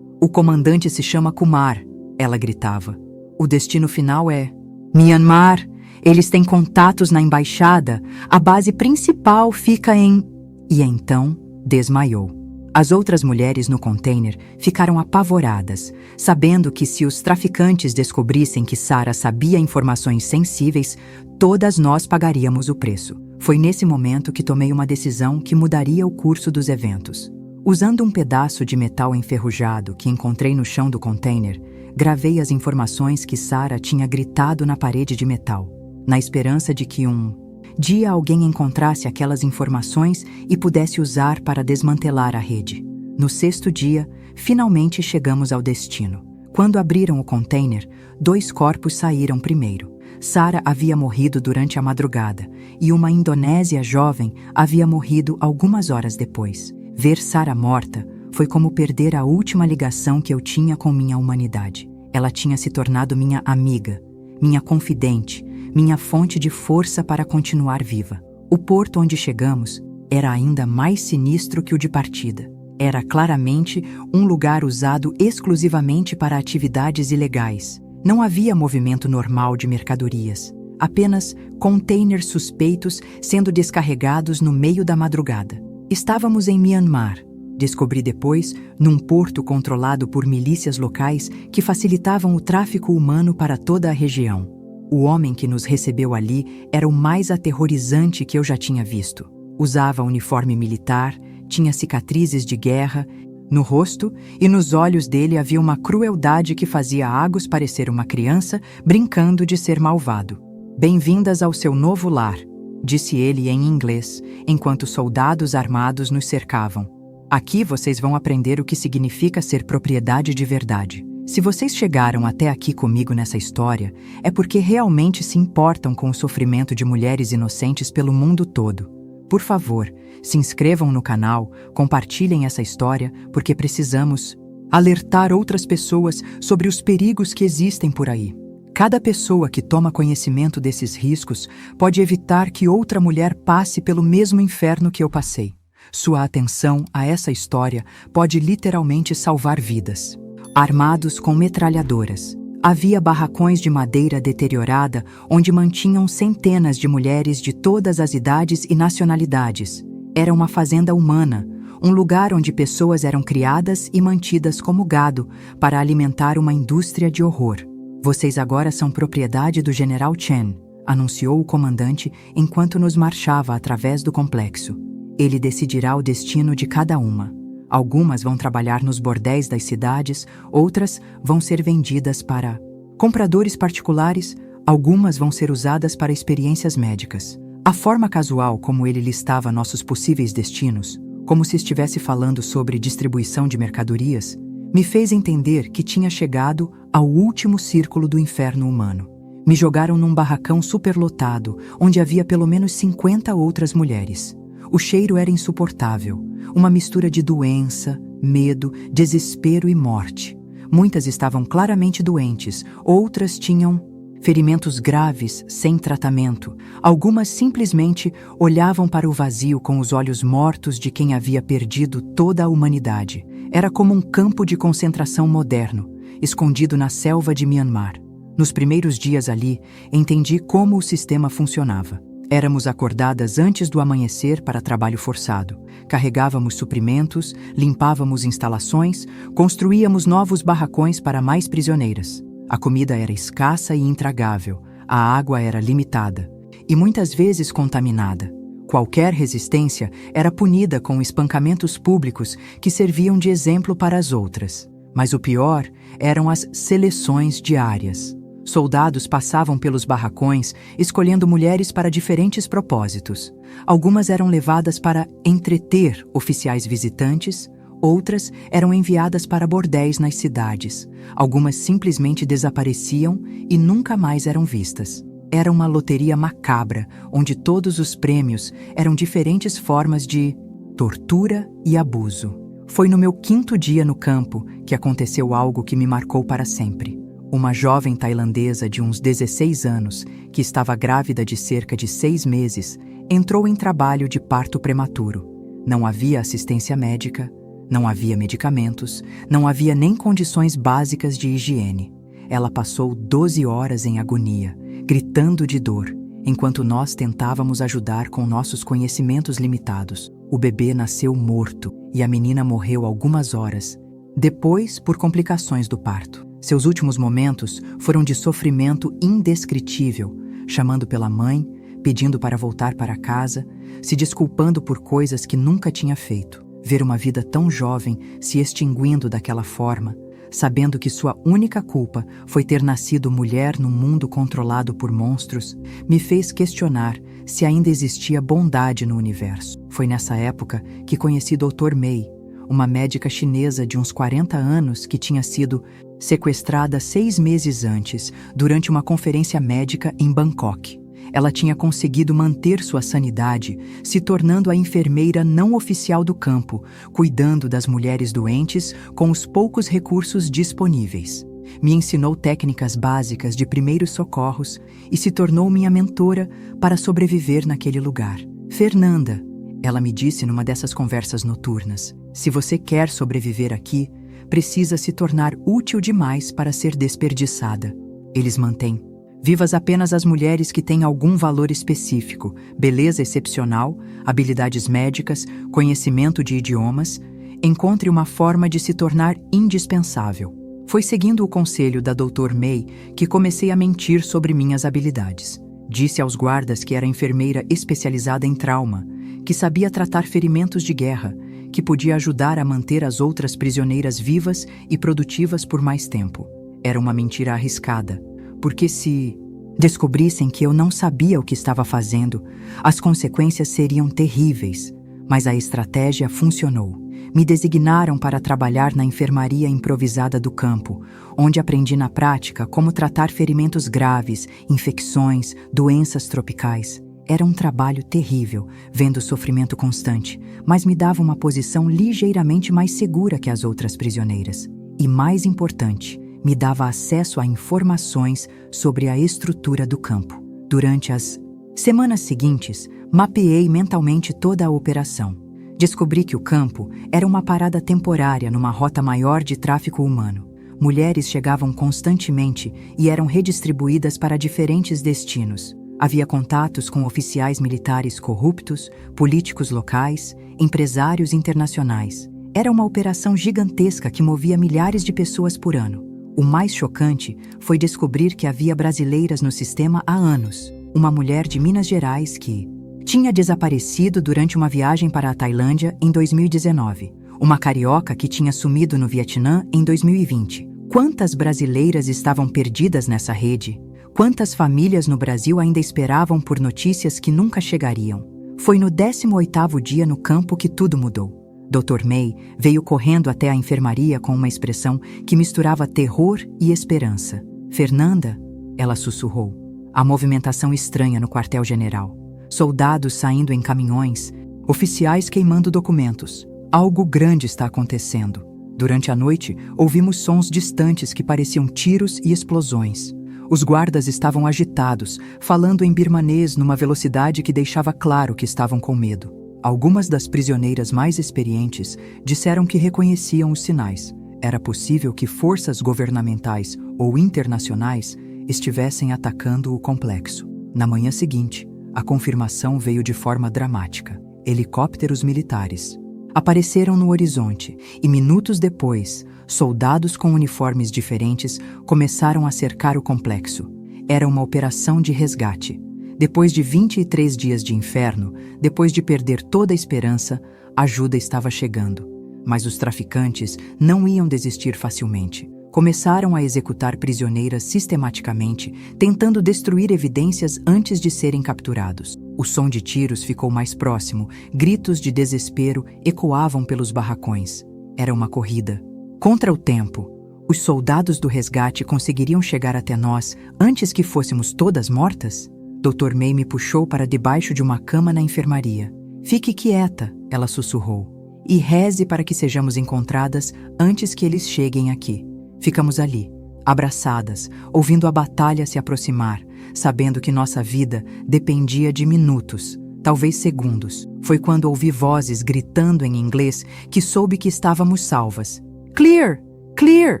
"O comandante se chama Kumar", ela gritava. "O destino final é Myanmar. Eles têm contatos na embaixada. A base principal fica em..." E então desmaiou. As outras mulheres no container ficaram apavoradas, sabendo que se os traficantes descobrissem que Sarah sabia informações sensíveis, todas nós pagaríamos o preço. Foi nesse momento que tomei uma decisão que mudaria o curso dos eventos. Usando um pedaço de metal enferrujado que encontrei no chão do container, gravei as informações que Sarah tinha gritado na parede de metal, na esperança de que um dia alguém encontrasse aquelas informações e pudesse usar para desmantelar a rede. No 6º dia, finalmente chegamos ao destino. Quando abriram o container, 2 corpos saíram primeiro. Sarah havia morrido durante a madrugada e uma indonésia jovem havia morrido algumas horas depois. Ver Sarah morta foi como perder a última ligação que eu tinha com minha humanidade. Ela tinha se tornado minha amiga, minha confidente, minha fonte de força para continuar viva. O porto onde chegamos era ainda mais sinistro que o de partida. Era claramente um lugar usado exclusivamente para atividades ilegais. Não havia movimento normal de mercadorias, apenas containers suspeitos sendo descarregados no meio da madrugada. Estávamos em Myanmar. Descobri depois, num porto controlado por milícias locais que facilitavam o tráfico humano para toda a região. O homem que nos recebeu ali era o mais aterrorizante que eu já tinha visto. Usava uniforme militar, tinha cicatrizes de guerra. No rosto e nos olhos dele havia uma crueldade que fazia Agus parecer uma criança brincando de ser malvado. "Bem-vindas ao seu novo lar", disse ele em inglês, enquanto soldados armados nos cercavam. "Aqui vocês vão aprender o que significa ser propriedade de verdade. Se vocês chegaram até aqui comigo nessa história, é porque realmente se importam com o sofrimento de mulheres inocentes pelo mundo todo. Por favor, se inscrevam no canal, compartilhem essa história, porque precisamos alertar outras pessoas sobre os perigos que existem por aí. Cada pessoa que toma conhecimento desses riscos pode evitar que outra mulher passe pelo mesmo inferno que eu passei. Sua atenção a essa história pode literalmente salvar vidas." Armados com metralhadoras. Havia barracões de madeira deteriorada onde mantinham centenas de mulheres de todas as idades e nacionalidades. Era uma fazenda humana, um lugar onde pessoas eram criadas e mantidas como gado para alimentar uma indústria de horror. "Vocês agora são propriedade do General Chen", anunciou o comandante enquanto nos marchava através do complexo. "Ele decidirá o destino de cada uma. Algumas vão trabalhar nos bordéis das cidades, outras vão ser vendidas para compradores particulares, algumas vão ser usadas para experiências médicas." A forma casual como ele listava nossos possíveis destinos, como se estivesse falando sobre distribuição de mercadorias, me fez entender que tinha chegado ao último círculo do inferno humano. Me jogaram num barracão superlotado, onde havia pelo menos 50 outras mulheres. O cheiro era insuportável, uma mistura de doença, medo, desespero e morte. Muitas estavam claramente doentes, outras tinham ferimentos graves, sem tratamento. Algumas simplesmente olhavam para o vazio com os olhos mortos de quem havia perdido toda a humanidade. Era como um campo de concentração moderno, escondido na selva de Myanmar. Nos primeiros dias ali, entendi como o sistema funcionava. Éramos acordadas antes do amanhecer para trabalho forçado. Carregávamos suprimentos, limpávamos instalações, construíamos novos barracões para mais prisioneiras. A comida era escassa e intragável, a água era limitada e muitas vezes contaminada. Qualquer resistência era punida com espancamentos públicos que serviam de exemplo para as outras. Mas o pior eram as seleções diárias. Soldados passavam pelos barracões, escolhendo mulheres para diferentes propósitos. Algumas eram levadas para entreter oficiais visitantes, outras eram enviadas para bordéis nas cidades. Algumas simplesmente desapareciam e nunca mais eram vistas. Era uma loteria macabra, onde todos os prêmios eram diferentes formas de tortura e abuso. Foi no meu 5º dia no campo que aconteceu algo que me marcou para sempre. Uma jovem tailandesa de uns 16 anos, que estava grávida de cerca de 6 meses, entrou em trabalho de parto prematuro. Não havia assistência médica, não havia medicamentos, não havia nem condições básicas de higiene. Ela passou 12 horas em agonia, gritando de dor, enquanto nós tentávamos ajudar com nossos conhecimentos limitados. O bebê nasceu morto e a menina morreu algumas horas depois por complicações do parto. Seus últimos momentos foram de sofrimento indescritível, chamando pela mãe, pedindo para voltar para casa, se desculpando por coisas que nunca tinha feito. Ver uma vida tão jovem se extinguindo daquela forma, sabendo que sua única culpa foi ter nascido mulher num mundo controlado por monstros, me fez questionar se ainda existia bondade no universo. Foi nessa época que conheci Dr. Mei, uma médica chinesa de uns 40 anos que tinha sido sequestrada 6 meses antes, durante uma conferência médica em Bangkok. Ela tinha conseguido manter sua sanidade, se tornando a enfermeira não oficial do campo, cuidando das mulheres doentes com os poucos recursos disponíveis. Me ensinou técnicas básicas de primeiros socorros e se tornou minha mentora para sobreviver naquele lugar. Fernanda, ela me disse numa dessas conversas noturnas, se você quer sobreviver aqui, precisa se tornar útil demais para ser desperdiçada. Eles mantêm vivas apenas as mulheres que têm algum valor específico, beleza excepcional, habilidades médicas, conhecimento de idiomas. Encontre uma forma de se tornar indispensável. Foi seguindo o conselho da Dr. Mei que comecei a mentir sobre minhas habilidades. Disse aos guardas que era enfermeira especializada em trauma, que sabia tratar ferimentos de guerra, que podia ajudar a manter as outras prisioneiras vivas e produtivas por mais tempo. Era uma mentira arriscada, porque se descobrissem que eu não sabia o que estava fazendo, as consequências seriam terríveis. Mas a estratégia funcionou. Me designaram para trabalhar na enfermaria improvisada do campo, onde aprendi na prática como tratar ferimentos graves, infecções, doenças tropicais. Era um trabalho terrível, vendo o sofrimento constante, mas me dava uma posição ligeiramente mais segura que as outras prisioneiras. E mais importante, me dava acesso a informações sobre a estrutura do campo. Durante as semanas seguintes, mapeei mentalmente toda a operação. Descobri que o campo era uma parada temporária numa rota maior de tráfico humano. Mulheres chegavam constantemente e eram redistribuídas para diferentes destinos. Havia contatos com oficiais militares corruptos, políticos locais, empresários internacionais. Era uma operação gigantesca que movia milhares de pessoas por ano. O mais chocante foi descobrir que havia brasileiras no sistema há anos. Uma mulher de Minas Gerais que tinha desaparecido durante uma viagem para a Tailândia em 2019. Uma carioca que tinha sumido no Vietnã em 2020. Quantas brasileiras estavam perdidas nessa rede? Quantas famílias no Brasil ainda esperavam por notícias que nunca chegariam? Foi no 18º dia no campo que tudo mudou. Dr. Mei veio correndo até a enfermaria com uma expressão que misturava terror e esperança. Fernanda, ela sussurrou. A movimentação estranha no quartel-general. Soldados saindo em caminhões, oficiais queimando documentos. Algo grande está acontecendo. Durante a noite, ouvimos sons distantes que pareciam tiros e explosões. Os guardas estavam agitados, falando em birmanês numa velocidade que deixava claro que estavam com medo. Algumas das prisioneiras mais experientes disseram que reconheciam os sinais. Era possível que forças governamentais ou internacionais estivessem atacando o complexo. Na manhã seguinte, a confirmação veio de forma dramática. Helicópteros militares apareceram no horizonte e, minutos depois, soldados com uniformes diferentes começaram a cercar o complexo. Era uma operação de resgate. Depois de 23 dias de inferno, depois de perder toda a esperança, a ajuda estava chegando. Mas os traficantes não iam desistir facilmente. Começaram a executar prisioneiras sistematicamente, tentando destruir evidências antes de serem capturados. O som de tiros ficou mais próximo, gritos de desespero ecoavam pelos barracões. Era uma corrida. Contra o tempo, os soldados do resgate conseguiriam chegar até nós antes que fôssemos todas mortas? Dr. Mei me puxou para debaixo de uma cama na enfermaria. Fique quieta, ela sussurrou, e reze para que sejamos encontradas antes que eles cheguem aqui. Ficamos ali, abraçadas, ouvindo a batalha se aproximar, sabendo que nossa vida dependia de minutos, talvez segundos. Foi quando ouvi vozes gritando em inglês que soube que estávamos salvas. Clear! Clear!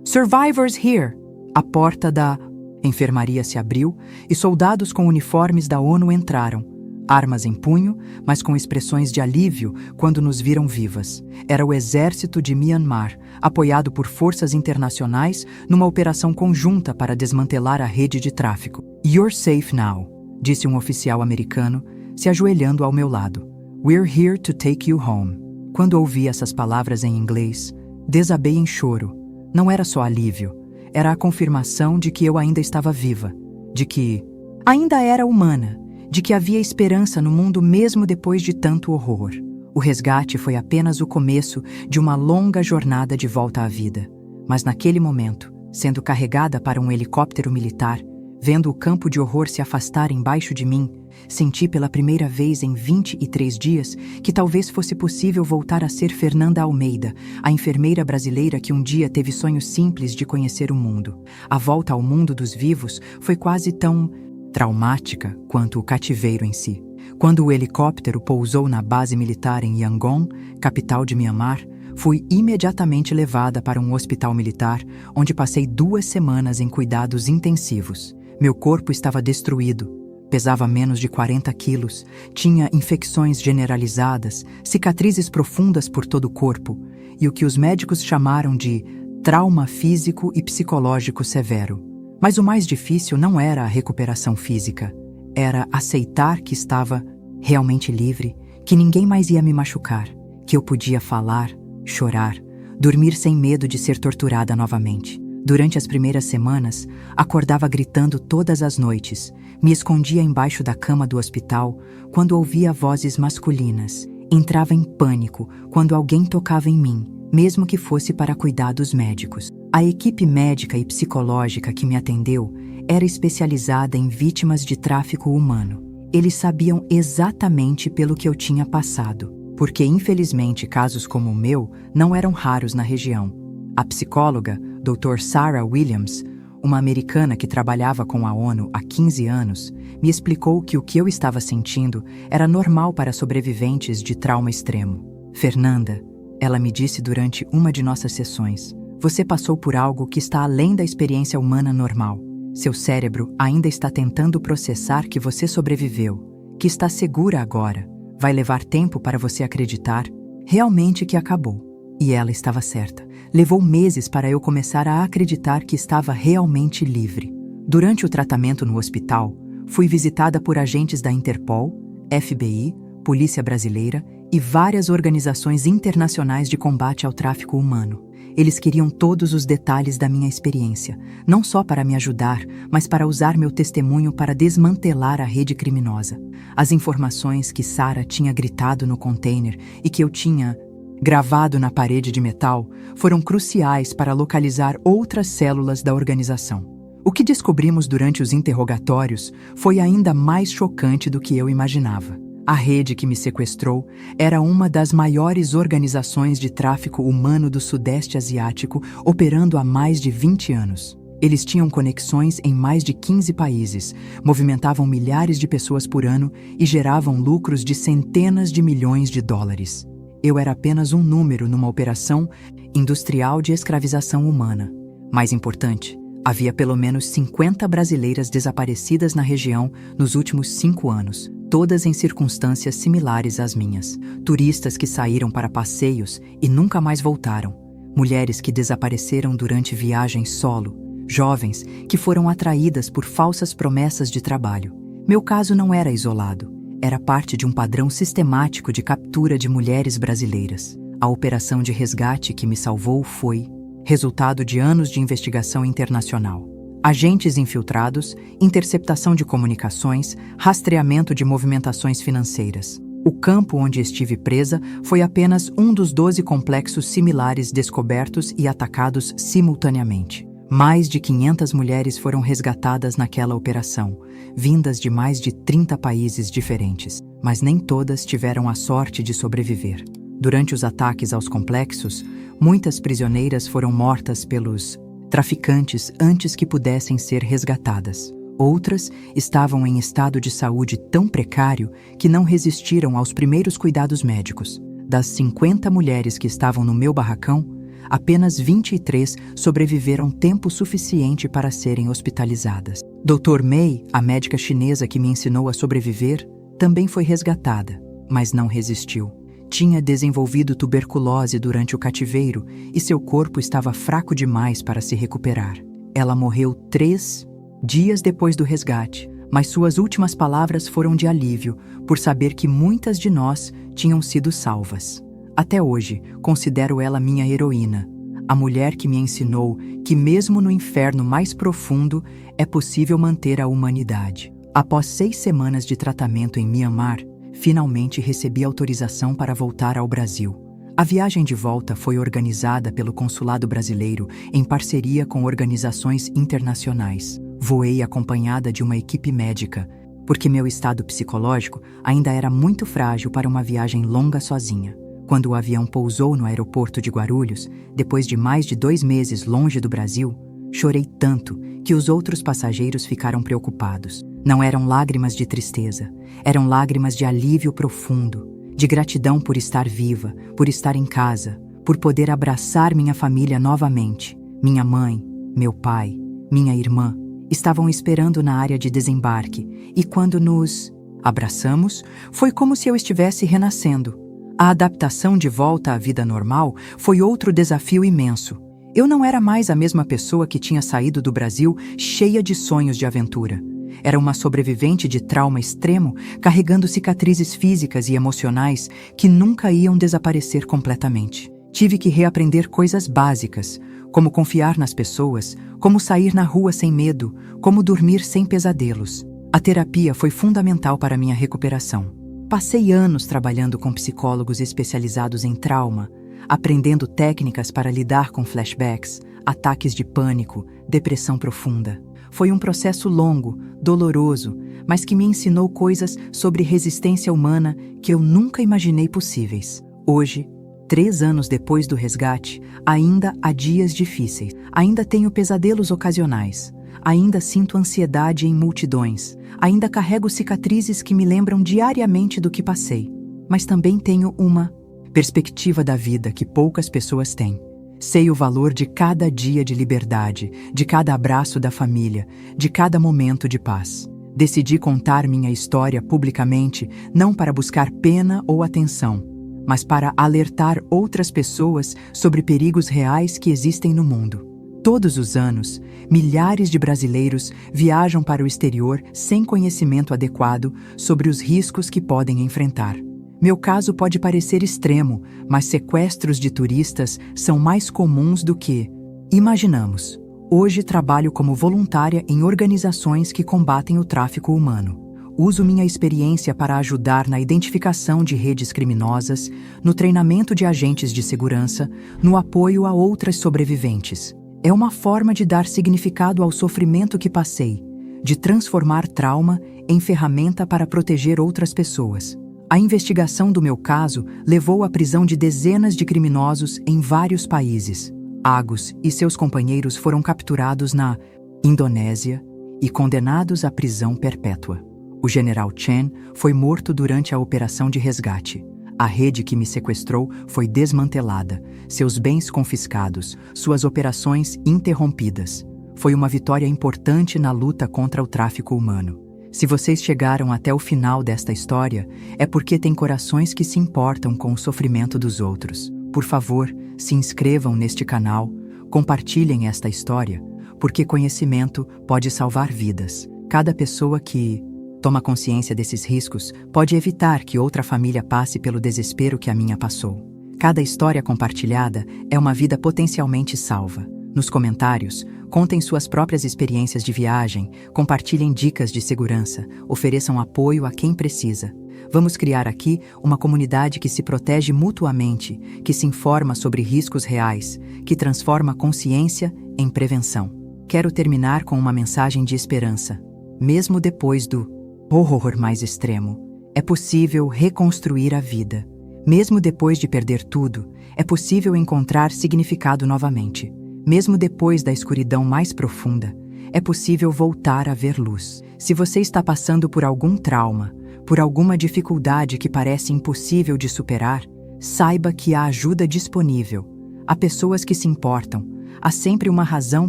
Survivors here! A porta da enfermaria se abriu e soldados com uniformes da ONU entraram, armas em punho, mas com expressões de alívio quando nos viram vivas. Era o exército de Myanmar, apoiado por forças internacionais numa operação conjunta para desmantelar a rede de tráfico. "You're safe now", disse um oficial americano, se ajoelhando ao meu lado. "We're here to take you home." Quando ouvi essas palavras em inglês, desabei em choro. Não era só alívio, era a confirmação de que eu ainda estava viva, de que ainda era humana, de que havia esperança no mundo mesmo depois de tanto horror. O resgate foi apenas o começo de uma longa jornada de volta à vida. Mas naquele momento, sendo carregada para um helicóptero militar, vendo o campo de horror se afastar embaixo de mim, senti pela primeira vez em 23 dias que talvez fosse possível voltar a ser Fernanda Almeida, a enfermeira brasileira que um dia teve sonhos simples de conhecer o mundo. A volta ao mundo dos vivos foi quase tão traumática quanto o cativeiro em si. Quando o helicóptero pousou na base militar em Yangon, capital de Myanmar, fui imediatamente levada para um hospital militar, onde passei 2 semanas em cuidados intensivos. Meu corpo estava destruído, pesava menos de 40 quilos, tinha infecções generalizadas, cicatrizes profundas por todo o corpo e o que os médicos chamaram de trauma físico e psicológico severo. Mas o mais difícil não era a recuperação física, era aceitar que estava realmente livre, que ninguém mais ia me machucar, que eu podia falar, chorar, dormir sem medo de ser torturada novamente. Durante as primeiras semanas, acordava gritando todas as noites, me escondia embaixo da cama do hospital quando ouvia vozes masculinas, entrava em pânico quando alguém tocava em mim, mesmo que fosse para cuidados médicos. A equipe médica e psicológica que me atendeu era especializada em vítimas de tráfico humano. Eles sabiam exatamente pelo que eu tinha passado, porque infelizmente casos como o meu não eram raros na região. A psicóloga, Dr. Sarah Williams, uma americana que trabalhava com a ONU há 15 anos, me explicou que o que eu estava sentindo era normal para sobreviventes de trauma extremo. "Fernanda", ela me disse durante uma de nossas sessões, "você passou por algo que está além da experiência humana normal. Seu cérebro ainda está tentando processar que você sobreviveu, que está segura agora. Vai levar tempo para você acreditar realmente que acabou." E ela estava certa. Levou meses para eu começar a acreditar que estava realmente livre. Durante o tratamento no hospital, fui visitada por agentes da Interpol, FBI, Polícia Brasileira e várias organizações internacionais de combate ao tráfico humano. Eles queriam todos os detalhes da minha experiência, não só para me ajudar, mas para usar meu testemunho para desmantelar a rede criminosa. As informações que Sarah tinha gritado no container e que eu tinha gravado na parede de metal foram cruciais para localizar outras células da organização. O que descobrimos durante os interrogatórios foi ainda mais chocante do que eu imaginava. A rede que me sequestrou era uma das maiores organizações de tráfico humano do Sudeste Asiático, operando há mais de 20 anos. Eles tinham conexões em mais de 15 países, movimentavam milhares de pessoas por ano e geravam lucros de centenas de milhões de dólares. Eu era apenas um número numa operação industrial de escravização humana. Mais importante, havia pelo menos 50 brasileiras desaparecidas na região nos últimos 5 anos, todas em circunstâncias similares às minhas. Turistas que saíram para passeios e nunca mais voltaram. Mulheres que desapareceram durante viagens solo. Jovens que foram atraídas por falsas promessas de trabalho. Meu caso não era isolado. Era parte de um padrão sistemático de captura de mulheres brasileiras. A operação de resgate que me salvou foi resultado de anos de investigação internacional. Agentes infiltrados, interceptação de comunicações, rastreamento de movimentações financeiras. O campo onde estive presa foi apenas um dos 12 complexos similares descobertos e atacados simultaneamente. Mais de 500 mulheres foram resgatadas naquela operação, vindas de mais de 30 países diferentes, mas nem todas tiveram a sorte de sobreviver. Durante os ataques aos complexos, muitas prisioneiras foram mortas pelos traficantes antes que pudessem ser resgatadas. Outras estavam em estado de saúde tão precário que não resistiram aos primeiros cuidados médicos. Das 50 mulheres que estavam no meu barracão, apenas 23 sobreviveram tempo suficiente para serem hospitalizadas. Dr. Mei, a médica chinesa que me ensinou a sobreviver, também foi resgatada, mas não resistiu. Tinha desenvolvido tuberculose durante o cativeiro e seu corpo estava fraco demais para se recuperar. Ela morreu 3 dias depois do resgate, mas suas últimas palavras foram de alívio por saber que muitas de nós tinham sido salvas. Até hoje, considero ela minha heroína, a mulher que me ensinou que mesmo no inferno mais profundo é possível manter a humanidade. Após 6 semanas de tratamento em Myanmar, finalmente recebi autorização para voltar ao Brasil. A viagem de volta foi organizada pelo Consulado Brasileiro em parceria com organizações internacionais. Voei acompanhada de uma equipe médica, porque meu estado psicológico ainda era muito frágil para uma viagem longa sozinha. Quando o avião pousou no aeroporto de Guarulhos, depois de mais de 2 meses longe do Brasil, chorei tanto que os outros passageiros ficaram preocupados. Não eram lágrimas de tristeza, eram lágrimas de alívio profundo, de gratidão por estar viva, por estar em casa, por poder abraçar minha família novamente. Minha mãe, meu pai, minha irmã estavam esperando na área de desembarque e quando nos abraçamos, foi como se eu estivesse renascendo. A adaptação de volta à vida normal foi outro desafio imenso. Eu não era mais a mesma pessoa que tinha saído do Brasil cheia de sonhos de aventura. Era uma sobrevivente de trauma extremo, carregando cicatrizes físicas e emocionais que nunca iam desaparecer completamente. Tive que reaprender coisas básicas, como confiar nas pessoas, como sair na rua sem medo, como dormir sem pesadelos. A terapia foi fundamental para minha recuperação. Passei anos trabalhando com psicólogos especializados em trauma, aprendendo técnicas para lidar com flashbacks, ataques de pânico, depressão profunda. Foi um processo longo, doloroso, mas que me ensinou coisas sobre resistência humana que eu nunca imaginei possíveis. Hoje, 3 anos depois do resgate, ainda há dias difíceis. Ainda tenho pesadelos ocasionais. Ainda sinto ansiedade em multidões. Ainda carrego cicatrizes que me lembram diariamente do que passei. Mas também tenho uma perspectiva da vida que poucas pessoas têm. Sei o valor de cada dia de liberdade, de cada abraço da família, de cada momento de paz. Decidi contar minha história publicamente, não para buscar pena ou atenção, mas para alertar outras pessoas sobre perigos reais que existem no mundo. Todos os anos, milhares de brasileiros viajam para o exterior sem conhecimento adequado sobre os riscos que podem enfrentar. Meu caso pode parecer extremo, mas sequestros de turistas são mais comuns do que imaginamos. Hoje trabalho como voluntária em organizações que combatem o tráfico humano. Uso minha experiência para ajudar na identificação de redes criminosas, no treinamento de agentes de segurança, no apoio a outras sobreviventes. É uma forma de dar significado ao sofrimento que passei, de transformar trauma em ferramenta para proteger outras pessoas. A investigação do meu caso levou à prisão de dezenas de criminosos em vários países. Agus e seus companheiros foram capturados na Indonésia e condenados à prisão perpétua. O general Chen foi morto durante a operação de resgate. A rede que me sequestrou foi desmantelada, seus bens confiscados, suas operações interrompidas. Foi uma vitória importante na luta contra o tráfico humano. Se vocês chegaram até o final desta história, é porque têm corações que se importam com o sofrimento dos outros. Por favor, se inscrevam neste canal, compartilhem esta história, porque conhecimento pode salvar vidas. Cada pessoa que toma consciência desses riscos pode evitar que outra família passe pelo desespero que a minha passou. Cada história compartilhada é uma vida potencialmente salva. Nos comentários, contem suas próprias experiências de viagem, compartilhem dicas de segurança, ofereçam apoio a quem precisa. Vamos criar aqui uma comunidade que se protege mutuamente, que se informa sobre riscos reais, que transforma a consciência em prevenção. Quero terminar com uma mensagem de esperança. Mesmo depois do horror mais extremo, é possível reconstruir a vida. Mesmo depois de perder tudo, é possível encontrar significado novamente. Mesmo depois da escuridão mais profunda, é possível voltar a ver luz. Se você está passando por algum trauma, por alguma dificuldade que parece impossível de superar, saiba que há ajuda disponível. Há pessoas que se importam. Há sempre uma razão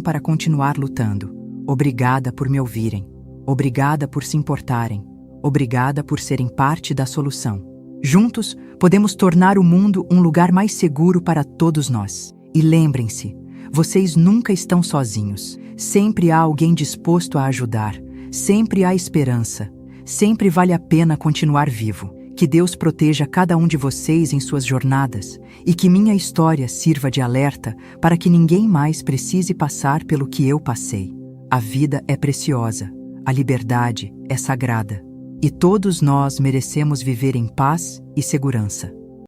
para continuar lutando. Obrigada por me ouvirem. Obrigada por se importarem. Obrigada por serem parte da solução. Juntos, podemos tornar o mundo um lugar mais seguro para todos nós. E lembrem-se, vocês nunca estão sozinhos. Sempre há alguém disposto a ajudar. Sempre há esperança. Sempre vale a pena continuar vivo. Que Deus proteja cada um de vocês em suas jornadas e que minha história sirva de alerta para que ninguém mais precise passar pelo que eu passei. A vida é preciosa, a liberdade é sagrada e todos nós merecemos viver em paz e segurança.